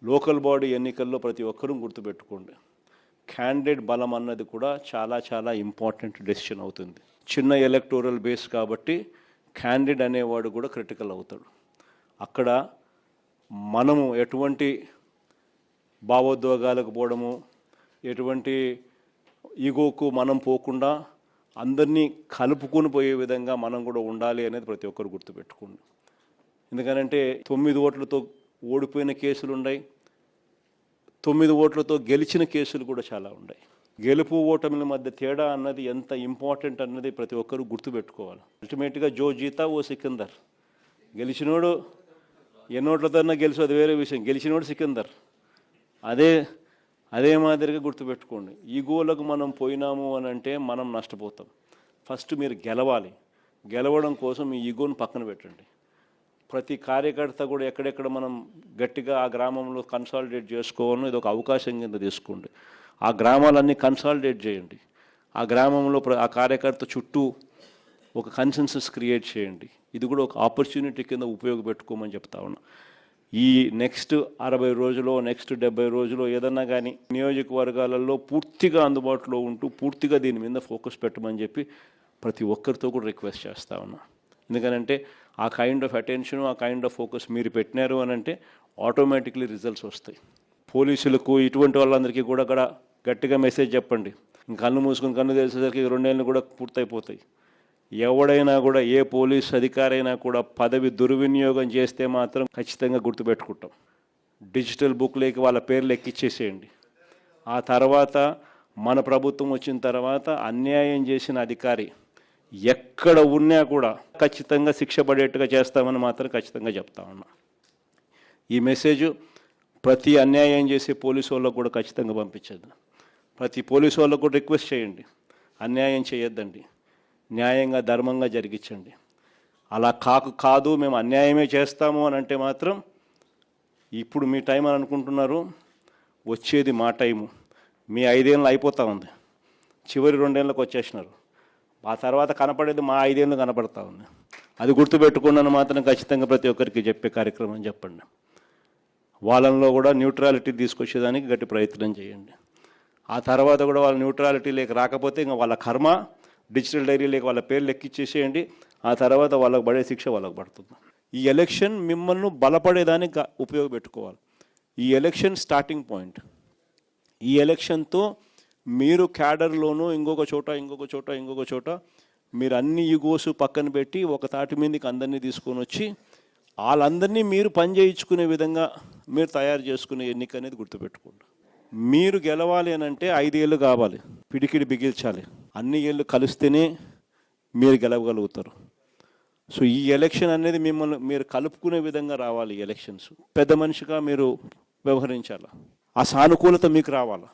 Local body ఎన్నికల్లో ప్రతి ఒక్కరూ గుర్తుపెట్టుకోండి, క్యాండిడేట్ బలం అన్నది కూడా చాలా చాలా ఇంపార్టెంట్ డెసిషన్ అవుతుంది. చిన్న ఎలక్టోరల్ బేస్ కాబట్టి క్యాండిడేట్ అనేవాడు కూడా క్రిటికల్ అవుతాడు. అక్కడ మనము ఎటువంటి భావోద్వేగాలకు పోవడము, ఎటువంటి ఈగోకు మనం పోకుండా అందరినీ కలుపుకొని పోయే విధంగా మనం కూడా ఉండాలి అనేది ప్రతి ఒక్కరు గుర్తుపెట్టుకోండి. ఎందుకనంటే 9 ఓట్లతో ఓడిపోయిన కేసులు ఉన్నాయి, 9 ఓట్లతో గెలిచిన కేసులు కూడా చాలా ఉన్నాయి. గెలుపు ఓటమిల మధ్య తేడా అన్నది ఎంత ఇంపార్టెంట్ అన్నది ప్రతి ఒక్కరు గుర్తుపెట్టుకోవాలి. అల్టిమేట్గా జో జీతా ఓ సికిందర్, గెలిచినోడు ఎన్నోట్లతోన్నా గెలిచి అది వేరే విషయం, గెలిచినోడు సికిందర్. అదే మాదిరిగా గుర్తుపెట్టుకోండి. ఈ గోలకు మనం పోయినాము అని అంటే మనం నష్టపోతాం. ఫస్ట్ మీరు గెలవాలి. గెలవడం కోసం ఈ ఈగోను పక్కన పెట్టండి. ప్రతి కార్యకర్త కూడా ఎక్కడెక్కడ మనం గట్టిగా ఆ గ్రామంలో కన్సాలిడేట్ చేసుకోవాలని ఇది ఒక అవకాశం కింద తీసుకోండి. ఆ గ్రామాలన్నీ కన్సాలిడేట్ చేయండి. ఆ గ్రామంలో ఆ కార్యకర్త చుట్టూ ఒక కన్సెన్సస్ క్రియేట్ చేయండి. ఇది కూడా ఒక ఆపర్చునిటీ కింద ఉపయోగపెట్టుకోమని చెప్తా ఉన్నా. ఈ నెక్స్ట్ 60 రోజులో, నెక్స్ట్ 70 రోజులో ఏదన్నా కానీ నియోజకవర్గాలలో పూర్తిగా అందుబాటులో ఉంటూ పూర్తిగా దీని మీద ఫోకస్ పెట్టమని చెప్పి ప్రతి ఒక్కరితో కూడా రిక్వెస్ట్ చేస్తా ఉన్నా. ఎందుకనంటే ఆ కైండ్ ఆఫ్ అటెన్షన్, ఆ కైండ్ ఆఫ్ ఫోకస్ మీరు పెట్టినారు అని అంటే ఆటోమేటిక్లీ రిజల్ట్స్ వస్తాయి. పోలీసులకు ఇటువంటి వాళ్ళందరికీ కూడా అక్కడ గట్టిగా మెసేజ్ చెప్పండి. కన్ను మూసుకుని కన్ను తెలిసేసరికి 2 ఏళ్ళు కూడా పూర్తయిపోతాయి. ఎవడైనా కూడా ఏ పోలీస్ అధికారైనా కూడా పదవి దుర్వినియోగం చేస్తే మాత్రం ఖచ్చితంగా గుర్తుపెట్టుకుంటాం. డిజిటల్ బుక్లోకి వాళ్ళ పేర్లు ఎక్కిచ్చేసేయండి. ఆ తర్వాత మన ప్రభుత్వం వచ్చిన తర్వాత అన్యాయం చేసిన అధికారి ఎక్కడ ఉన్నా కూడా ఖచ్చితంగా శిక్ష పడేట్టుగా చేస్తామని మాత్రం ఖచ్చితంగా చెప్తా ఉన్నా. ఈ మెసేజ్ ప్రతి అన్యాయం చేసే పోలీసు వాళ్ళకు కూడా ఖచ్చితంగా పంపించద్దు. ప్రతి పోలీసు వాళ్ళకు కూడా రిక్వెస్ట్ చేయండి, అన్యాయం చేయొద్దండి, న్యాయంగా ధర్మంగా జరిగించండి. అలా కాదు మేము అన్యాయమే చేస్తాము అని అంటే మాత్రం ఇప్పుడు మీ టైం అని అనుకుంటున్నారు, వచ్చేది మా టైము. మీ 5 ఏళ్ళు అయిపోతూ ఉంది, చివరి 2 ఏళ్ళకి వచ్చేసినారు. ఆ తర్వాత కనపడేది మా 5 ఏళ్ళు కనపడతా ఉంది. అది గుర్తుపెట్టుకున్నాను మాత్రం ఖచ్చితంగా ప్రతి ఒక్కరికి చెప్పే కార్యక్రమం చెప్పండి. వాళ్ళల్లో కూడా న్యూట్రాలిటీ తీసుకొచ్చేదానికి గట్టి ప్రయత్నం చేయండి. ఆ తర్వాత కూడా వాళ్ళ న్యూట్రాలిటీ లేక రాకపోతే ఇంకా వాళ్ళ కర్మ, డిజిటల్ డైరీ లేక వాళ్ళ పేర్లు ఎక్కిచ్చేసేయండి. ఆ తర్వాత వాళ్ళకు పడే శిక్ష వాళ్ళకు పడుతుంది. ఈ ఎలక్షన్ మిమ్మల్ని బలపడేదానికి ఉపయోగపెట్టుకోవాలి. ఈ ఎలక్షన్ స్టార్టింగ్ పాయింట్. ఈ ఎలక్షన్తో మీరు క్యాడర్లోనూ ఇంకొక చోట మీరు అన్ని ఈగోస్ పక్కన పెట్టి ఒక తాటి మీదకి అందరినీ తీసుకొని వచ్చి వాళ్ళందరినీ మీరు పని చేయించుకునే విధంగా మీరు తయారు చేసుకునే ఎన్నిక అనేది గుర్తుపెట్టుకోండి. మీరు గెలవాలి అని అంటే 5 ఏళ్ళు కావాలి, పిడికిడి బిగించాలి. అన్ని ఏళ్ళు కలిస్తేనే మీరు గెలవగలుగుతారు. సో ఈ ఎలక్షన్ అనేది మిమ్మల్ని మీరు కలుపుకునే విధంగా రావాలి. ఎలక్షన్స్ పెద్ద మనిషిగా మీరు వ్యవహరించాలి. ఆ సానుకూలత మీకు రావాలి.